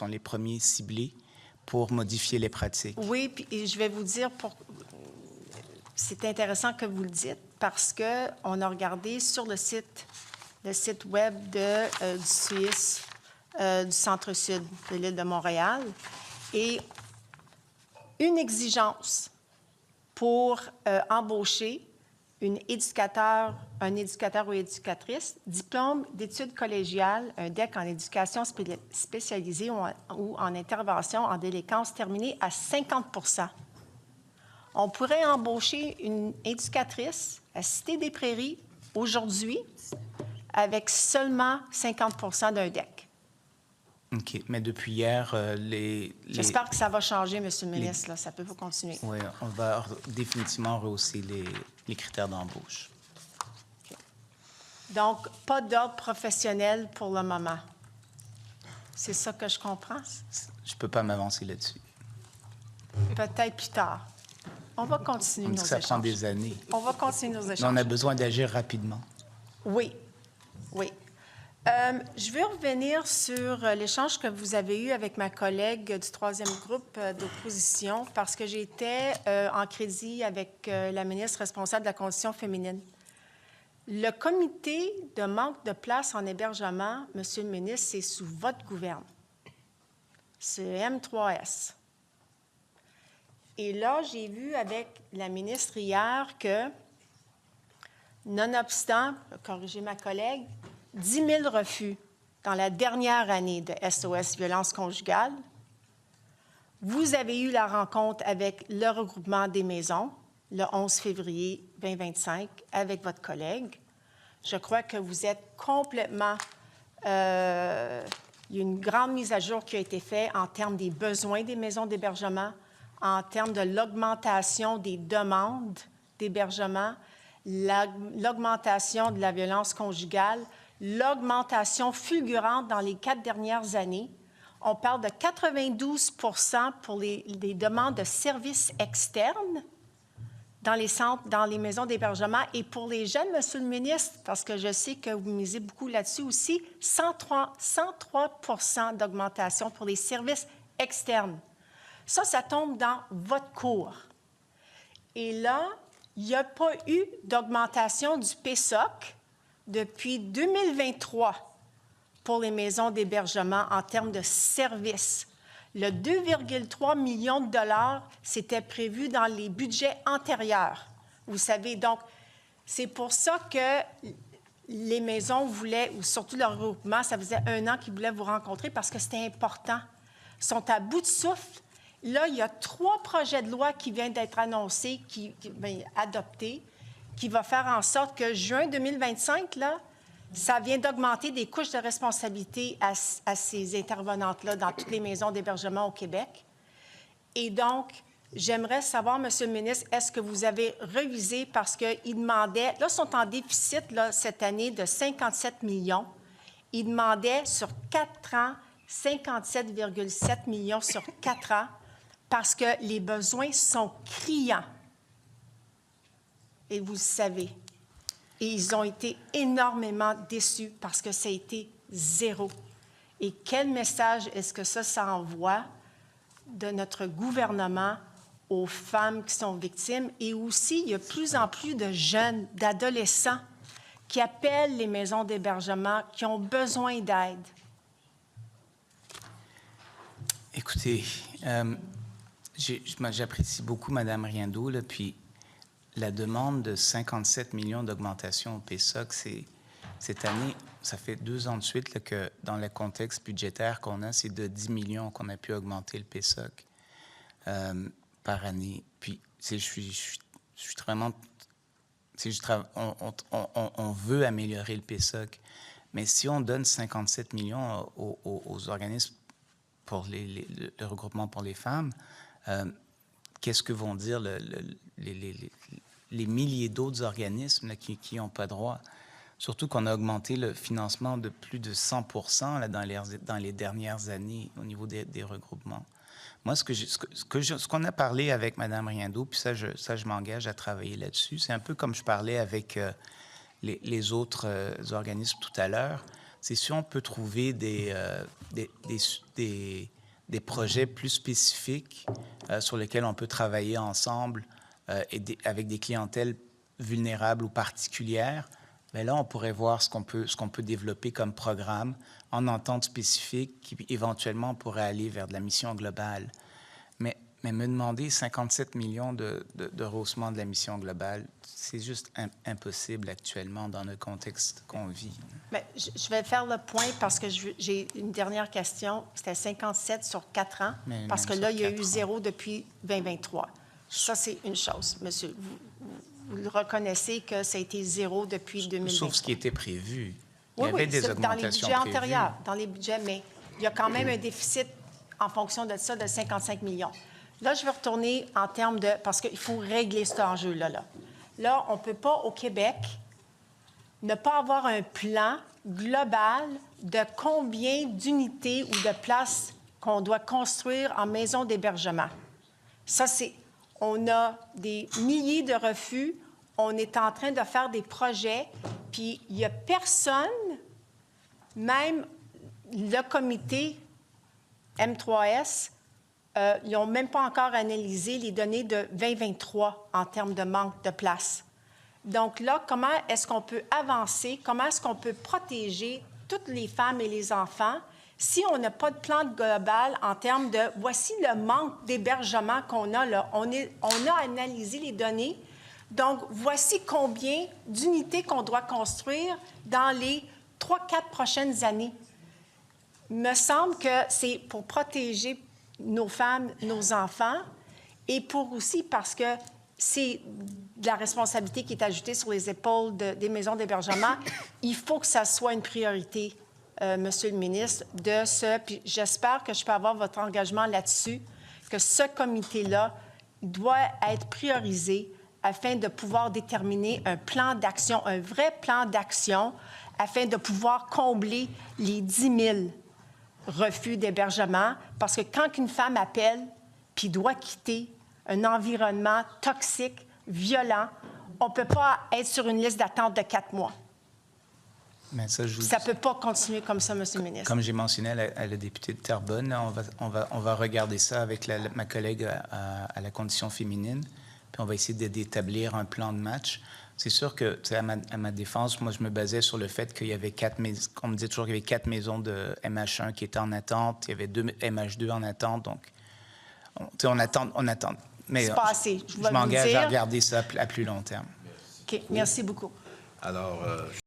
sont les premiers ciblés pour modifier les pratiques. Oui, puis et je vais vous dire, c'est intéressant que vous le dites parce qu'on a regardé sur le site web du Suisse, du centre-sud de l'île de Montréal, et une exigence pour embaucher un éducateur ou éducatrice, diplôme d'études collégiales, un DEC en éducation spécialisée ou en intervention en délinquance terminée à 50 %. On pourrait embaucher une éducatrice à Cité des Prairies aujourd'hui avec seulement 50 % d'un DEC. OK. Mais depuis hier, J'espère que ça va changer, M. le ministre. Là, ça peut pas continuer. Oui, on va définitivement rehausser les critères d'embauche. Okay. Donc, pas d'ordre professionnel pour le moment. C'est ça que je comprends? Je ne peux pas m'avancer là-dessus. Peut-être plus tard. On va continuer nos échanges. Ça prend des années. On va continuer nos échanges. Mais on a besoin d'agir rapidement. Oui, oui. Je veux revenir sur l'échange que vous avez eu avec ma collègue du 3e groupe d'opposition parce que j'étais en crédit avec la ministre responsable de la condition féminine. Le comité de manque de place en hébergement, Monsieur le ministre, c'est sous votre gouverne. C'est M3S. Et là, j'ai vu avec la ministre hier que, nonobstant, corriger ma collègue, 10 000 refus dans la dernière année de SOS violence conjugale. Vous avez eu la rencontre avec le regroupement des maisons le 11 février 2025 avec votre collègue. Je crois que vous êtes complètement... il y a une grande mise à jour qui a été faite en termes des besoins des maisons d'hébergement, en termes de l'augmentation des demandes d'hébergement, l'augmentation de la violence conjugale, l'augmentation fulgurante dans les 4 dernières années. On parle de 92 % pour les demandes de services externes dans les centres, dans les maisons d'hébergement. Et pour les jeunes, Monsieur le ministre, parce que je sais que vous misez beaucoup là-dessus aussi, 103 % d'augmentation pour les services externes. Ça tombe dans votre cours. Et là, il n'y a pas eu d'augmentation du PSOC depuis 2023 pour les maisons d'hébergement en termes de services. Le 2,3 millions de dollars, c'était prévu dans les budgets antérieurs. Vous savez, donc, c'est pour ça que les maisons voulaient, ou surtout leur regroupement, ça faisait 1 an qu'ils voulaient vous rencontrer parce que c'était important. Ils sont à bout de souffle. Là, il y a 3 projets de loi qui viennent d'être annoncés, adoptés, qui va faire en sorte que juin 2025, là, ça vient d'augmenter des couches de responsabilité à ces intervenantes-là dans toutes les maisons d'hébergement au Québec. Et donc, j'aimerais savoir, Monsieur le ministre, est-ce que vous avez révisé parce qu'ils demandaient, là, ils sont en déficit là, cette année de 57 millions. Ils demandaient sur 4 ans 57,7 millions sur 4 ans parce que les besoins sont criants. Et vous le savez. Et ils ont été énormément déçus parce que ça a été 0. Et quel message est-ce que ça envoie de notre gouvernement aux femmes qui sont victimes? Et aussi, il y a de plus en plus de jeunes, d'adolescents qui appellent les maisons d'hébergement, qui ont besoin d'aide. Écoutez, j'apprécie beaucoup Mme Riendeau, là, puis la demande de 57 millions d'augmentation au PSOC, cette année, ça fait 2 ans de suite là, que dans le contexte budgétaire qu'on a, c'est de 10 millions qu'on a pu augmenter le PSOC par année. Puis, je suis vraiment... On veut améliorer le PSOC, mais si on donne 57 millions aux organismes pour le regroupement pour les femmes, qu'est-ce que vont dire les milliers d'autres organismes là, qui n'ont pas droit? Surtout qu'on a augmenté le financement de plus de 100 % là, dans les dernières années au niveau des regroupements. Moi, ce qu'on a parlé avec Mme Riendeau, puis ça, je m'engage à travailler là-dessus, c'est un peu comme je parlais avec les autres organismes tout à l'heure. c'est si on peut trouver des projets plus spécifiques sur lesquels on peut travailler ensemble avec des clientèles vulnérables ou particulières. Bien là, on pourrait voir ce qu'on peut développer comme programme en entente spécifique qui, éventuellement, pourrait aller vers de la mission globale. Mais me demander 57 millions de rehaussement de la mission globale, c'est juste impossible actuellement dans le contexte qu'on vit. Bien, je vais faire le point parce que j'ai une dernière question. C'était 57 sur 4 ans, parce que là, il y a eu 0 depuis 2023. Ça, c'est une chose, monsieur. Vous reconnaissez que ça a été 0 depuis 2020. Sauf ce qui était prévu. Il y avait des augmentations dans les budgets prévues. antérieurs, dans les budgets, mais il y a quand même un déficit en fonction de ça de 55 millions. Là, je vais retourner en termes de... Parce qu'il faut régler cet enjeu-là. Là, on ne peut pas, au Québec, ne pas avoir un plan global de combien d'unités ou de places qu'on doit construire en maison d'hébergement. Ça, c'est... On a des milliers de refus. On est en train de faire des projets. Puis, il n'y a personne, même le comité M3S, ils n'ont même pas encore analysé les données de 2023 en termes de manque de place. Donc là, comment est-ce qu'on peut avancer? Comment est-ce qu'on peut protéger toutes les femmes et les enfants si on n'a pas de plan global en termes de voici le manque d'hébergement qu'on a là. On a analysé les données. Donc, voici combien d'unités qu'on doit construire dans les 3-4 prochaines années. Il me semble que c'est pour protéger nos femmes, nos enfants, et pour aussi parce que c'est de la responsabilité qui est ajoutée sur les épaules des maisons d'hébergement. Il faut que ça soit une priorité, Monsieur le ministre, de ce... Puis j'espère que je peux avoir votre engagement là-dessus, que ce comité-là doit être priorisé afin de pouvoir déterminer un plan d'action, un vrai plan d'action, afin de pouvoir combler les 10 000 refus d'hébergement. Parce que quand une femme appelle puis doit quitter un environnement toxique, violent, on ne peut pas être sur une liste d'attente de 4 mois. Mais ça ne peut pas continuer comme ça, Monsieur le ministre. Comme j'ai mentionné à la députée de Terrebonne, on va regarder ça avec ma collègue à la condition féminine, puis on va essayer d'établir un plan de match. C'est sûr que, à ma défense, moi, je me basais sur le fait qu'il y avait 4 maisons, on me disait toujours qu'il y avait 4 maisons de MH1 qui étaient en attente, il y avait 2 MH2 en attente, donc on attend. Mais c'est pas assez. Je m'engage à regarder ça à plus long terme. OK, merci beaucoup. Alors,